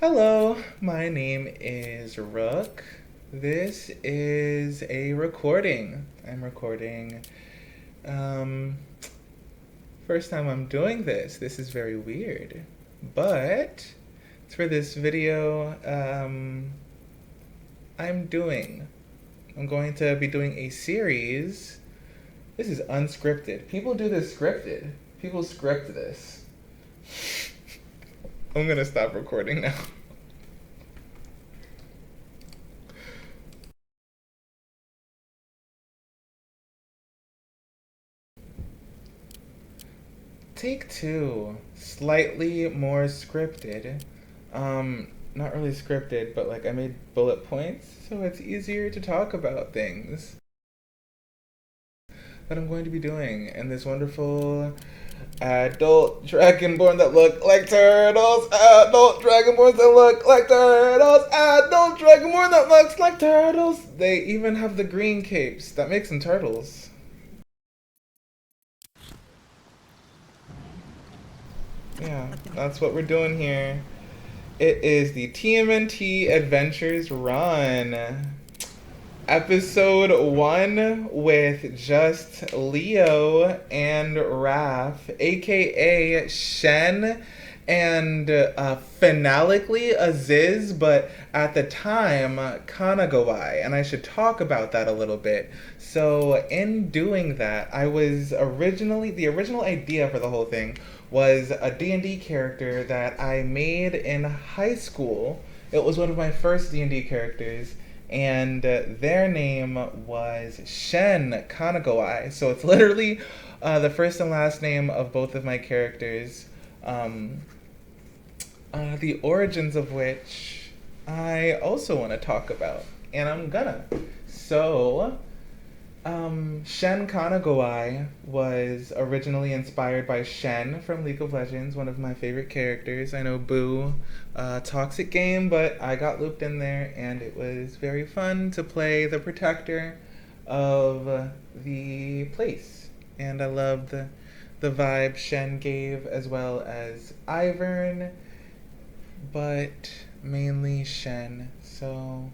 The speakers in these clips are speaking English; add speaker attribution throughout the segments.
Speaker 1: Hello, my name is Rook. This is a recording. I'm recording. Um, First time I'm doing this. This is very weird. But for this video, I'm doing. I'm going to be doing a series. This is unscripted. People do this scripted. People script this. I'm gonna stop recording now. Take two. Slightly more scripted. Not really scripted, but like I made bullet points so it's easier to talk about things that I'm going to be doing in this wonderful adult dragonborn that look like turtles. Adult dragonborns that look like turtles. Adult dragonborn that looks like turtles. They even have the green capes. That makes them turtles. Yeah, that's what we're doing here. It is the TMNT Adventures Run. Episode 1 with just Leo and Raph, aka Shen, and phonetically Aziz, but at the time Kanagawai, and I should talk about that a little bit. So in doing that, the original idea for the whole thing was a D&D character that I made in high school. It was one of my first D&D characters, and their name was Shen Kanagawai. So it's literally the first and last name of both of my characters, the origins of which I also want to talk about, and I'm gonna. So, Shen Kanagawai was originally inspired by Shen from League of Legends, one of my favorite characters. I know Boo, toxic game, but I got looped in there, and it was very fun to play the protector of the place. And I loved the vibe Shen gave, as well as Ivern, but mainly Shen. So,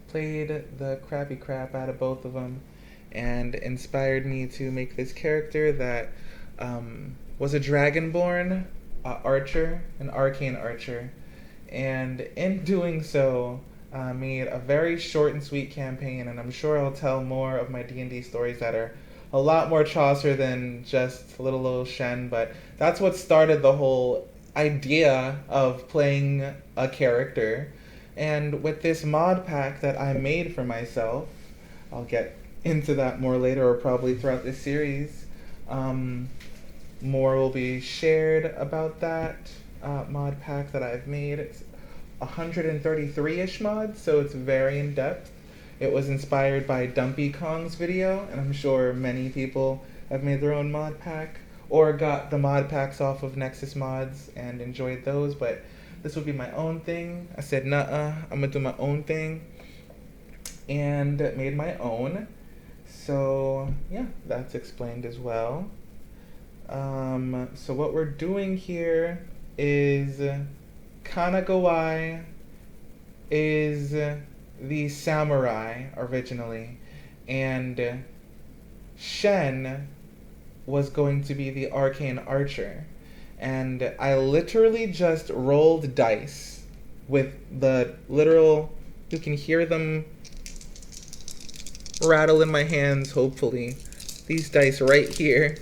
Speaker 1: played the crappy crap out of both of them, and inspired me to make this character that was a dragonborn archer, an arcane archer, and in doing so, made a very short and sweet campaign. And I'm sure I'll tell more of my D&D stories that are a lot more Chaucer than just little old Shen, but that's what started the whole idea of playing a character. And with this mod pack that I made for myself, I'll get into that more later, or probably throughout this series. More will be shared about that mod pack that I've made. It's 133-ish mods, so it's very in-depth. It was inspired by Dumpy Kong's video, and I'm sure many people have made their own mod pack, or got the mod packs off of Nexus Mods and enjoyed those, but this would be my own thing. I said, nuh-uh, I'm gonna do my own thing, and made my own. So, yeah, that's explained as well. So what we're doing here is Kanagawai is the samurai originally, and Shen was going to be the arcane archer. And I literally just rolled dice with the literal, you can hear them rattle in my hands, hopefully, these dice right here.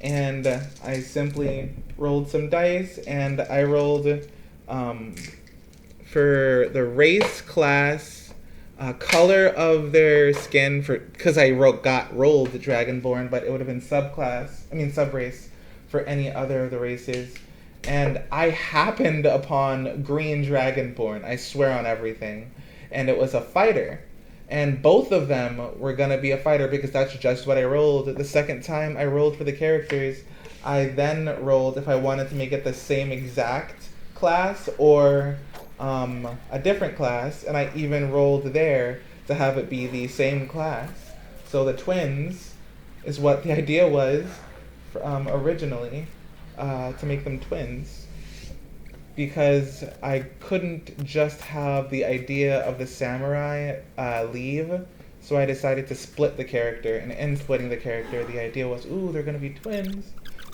Speaker 1: And I simply rolled some dice, and I rolled for the race, class, color of their skin, for because I got rolled Dragonborn, but it would have been sub-race for any other of the races. And I happened upon green Dragonborn, I swear on everything, and it was a fighter. And both of them were going to be a fighter because that's just what I rolled. The second time I rolled for the characters, I then rolled if I wanted to make it the same exact class or a different class, and I even rolled there to have it be the same class. So the twins is what the idea was originally, to make them twins. because I couldn't just have the idea of the samurai leave. So I decided to split the character, and in splitting the character, the idea was, ooh, they're gonna be twins,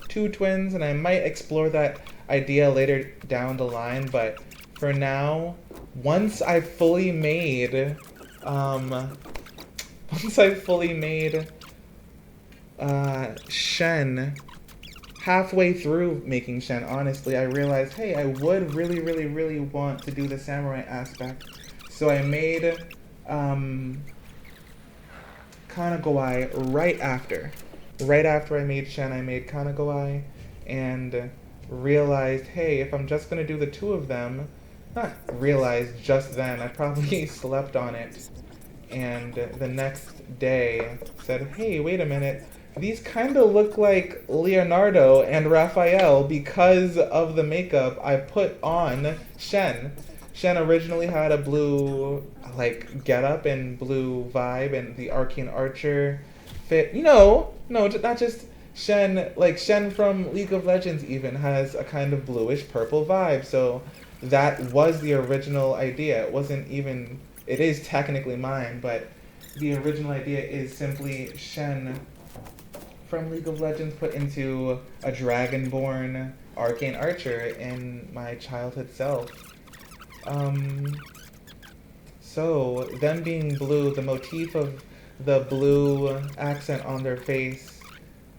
Speaker 1: two twins, and I might explore that idea later down the line. But for now, once I fully made, Shen, halfway through making Shen, honestly, I realized, hey, I would really, really, really want to do the samurai aspect. So I made Kanagowai right after. Right after I made Shen, I made Kanagowai, and realized, hey, if I'm just gonna do the two of them, not realized just then, I probably slept on it, and the next day said, hey, wait a minute, these kind of look like Leonardo and Raphael because of the makeup I put on Shen. Shen originally had a blue, like, getup and blue vibe, and the Arcane Archer fit. No, not just Shen. Like, Shen from League of Legends even has a kind of bluish purple vibe, so that was the original idea. It wasn't even, it is technically mine, but the original idea is simply Shen from League of Legends put into a Dragonborn Arcane Archer in my childhood self. So, them being blue, the motif of the blue accent on their face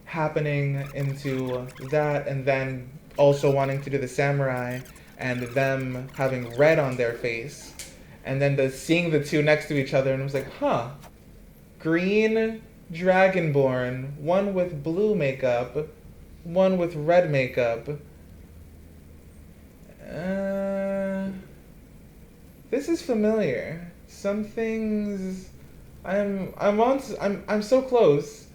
Speaker 1: happening into that, and then also wanting to do the samurai, and them having red on their face, and then seeing the two next to each other, and I was like, huh, green Dragonborn, one with blue makeup, one with red makeup. This is familiar. Some things I'm so close,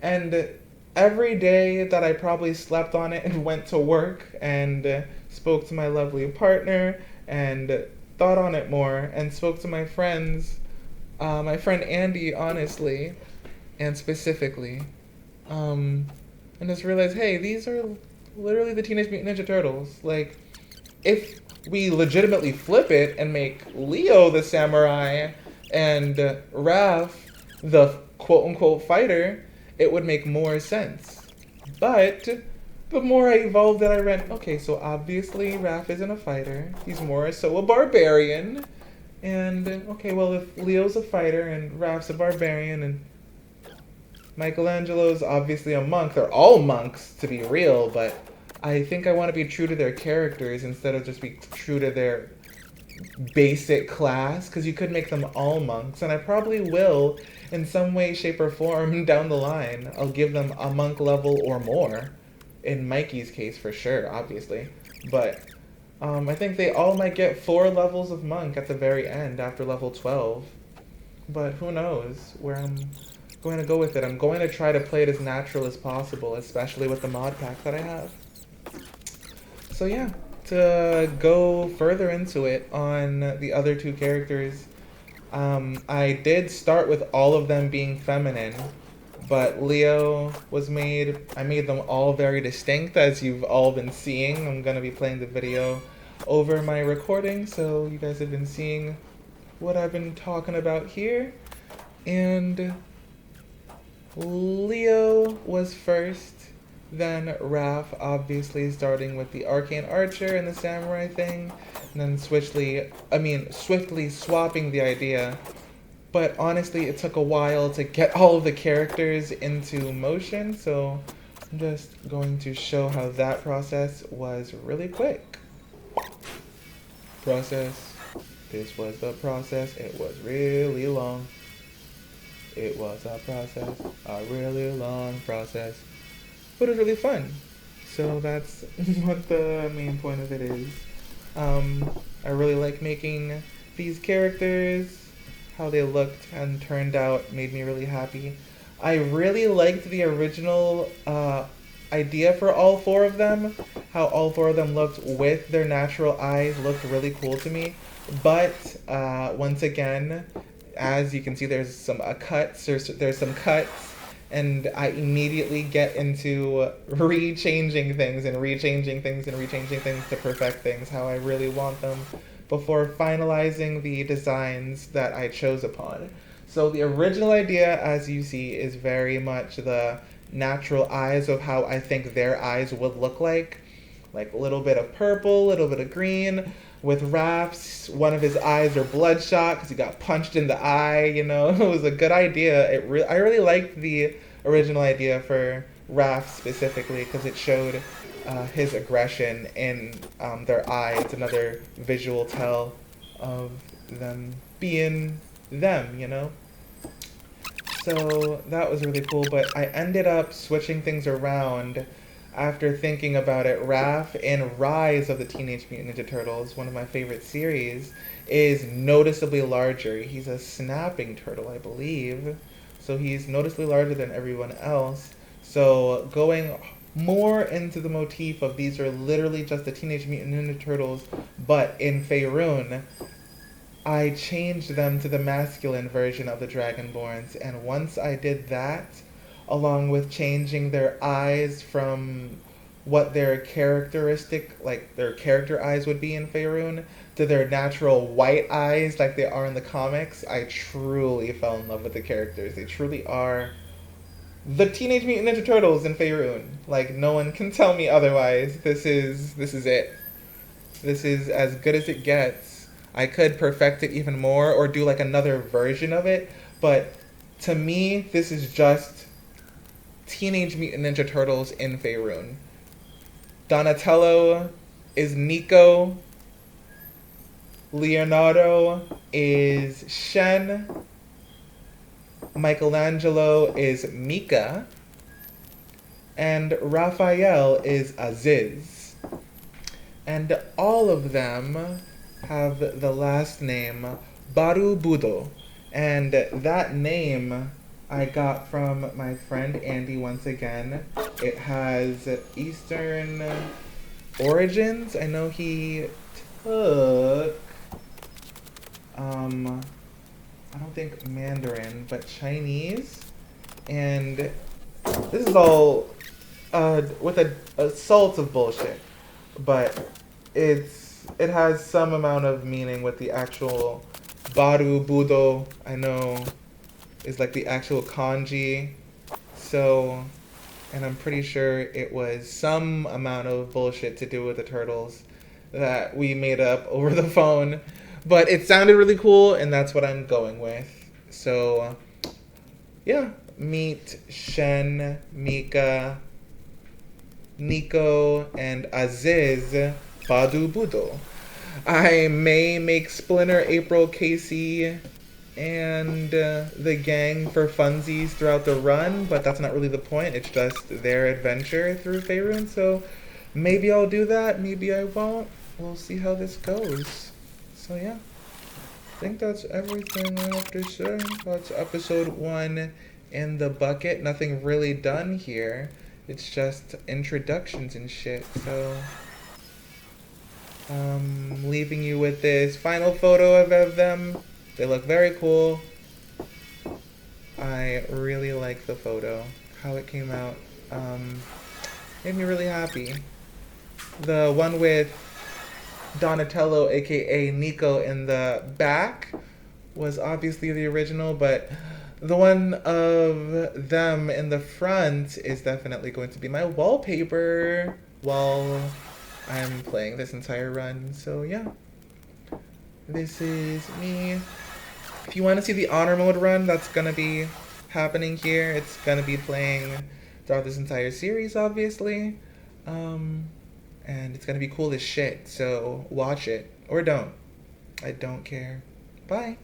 Speaker 1: and every day that I probably slept on it and went to work and spoke to my lovely partner and thought on it more and spoke to my friends, my friend Andy, honestly, and specifically, and just realized, hey, these are literally the Teenage Mutant Ninja Turtles. Like, if we legitimately flip it and make Leo the samurai and Raph the quote-unquote fighter, it would make more sense. But the more I evolved it, I read, okay, so obviously Raph isn't a fighter. He's more so a barbarian. And, okay, well, if Leo's a fighter and Raph's a barbarian and Michelangelo's obviously a monk, they're all monks, to be real, but I think I want to be true to their characters instead of just be true to their basic class, because you could make them all monks, and I probably will in some way, shape, or form down the line. I'll give them a monk level or more, in Mikey's case for sure, obviously, but I think they all might get 4 levels of monk at the very end after level 12, but who knows where I'm going to go with it. I'm going to try to play it as natural as possible, especially with the mod pack that I have. So yeah, to go further into it on the other two characters, I did start with all of them being feminine, but Leo was I made them all very distinct, as you've all been seeing. I'm going to be playing the video over my recording, so you guys have been seeing what I've been talking about here. And Leo was first, then Raph, obviously starting with the Arcane Archer and the Samurai thing, and then swiftly swapping the idea. But honestly, it took a while to get all of the characters into motion, so I'm just going to show how that process was really quick. Process. This was the process. It was really long. It was a process, a really long process, but it was really fun. So that's what the main point of it is. I really like making these characters. How they looked and turned out made me really happy. I really liked the original idea for all 4 of them. How all 4 of them looked with their natural eyes looked really cool to me. But once again, as you can see, there's some cuts. There's some cuts and I immediately get into rechanging things and rechanging things and rechanging things to perfect things how I really want them before finalizing the designs that I chose upon. So the original idea, as you see, is very much the natural eyes of how I think their eyes would look like a little bit of purple, a little bit of green. With Raph's, one of his eyes are bloodshot because he got punched in the eye. You know, it was a good idea. I really liked the original idea for Raph specifically because it showed his aggression in their eye. It's another visual tell of them being them, you know? So that was really cool, but I ended up switching things around after thinking about it. Raph in Rise of the Teenage Mutant Ninja Turtles, one of my favorite series, is noticeably larger. He's a snapping turtle, I believe. So he's noticeably larger than everyone else. So going more into the motif of these are literally just the Teenage Mutant Ninja Turtles, but in Faerun, I changed them to the masculine version of the Dragonborns. And once I did that, along with changing their eyes from what their characteristic, like their character eyes would be in Faerun, to their natural white eyes like they are in the comics, I truly fell in love with the characters. They truly are the Teenage Mutant Ninja Turtles in Faerun. Like, no one can tell me otherwise. This is it. This is as good as it gets. I could perfect it even more or do like another version of it, but to me, this is just Teenage Mutant Ninja Turtles in Faerun. Donatello is Nico. Leonardo is Shen. Michelangelo is Mika. And Raphael is Aziz. And all of them have the last name Barubudo. And that name I got from my friend Andy once again. It has Eastern origins. I know he took, I don't think Mandarin, but Chinese. And this is all with a salt of bullshit. But it has some amount of meaning with the actual Baru Budo, I know, is like the actual kanji. So, and I'm pretty sure it was some amount of bullshit to do with the turtles that we made up over the phone. But it sounded really cool, and that's what I'm going with. So, yeah. Meet Shen, Mika, Nico, and Aziz Badu Budo. I may make Splinter, April, Casey, and the gang for funsies throughout the run, but that's not really the point. It's just their adventure through Faerun, so maybe I'll do that, maybe I won't. We'll see how this goes. So yeah, I think that's everything I have to say. That's episode 1 in the bucket. Nothing really done here. It's just introductions and shit, so leaving you with this final photo of them. They look very cool. I really like the photo, how it came out. Made me really happy. The one with Donatello, aka Nico, in the back was obviously the original, but the one of them in the front is definitely going to be my wallpaper while I'm playing this entire run. So yeah, this is me. If you want to see the honor mode run, that's gonna be happening here. It's gonna be playing throughout this entire series, obviously. And it's gonna be cool as shit, so watch it. Or don't. I don't care. Bye.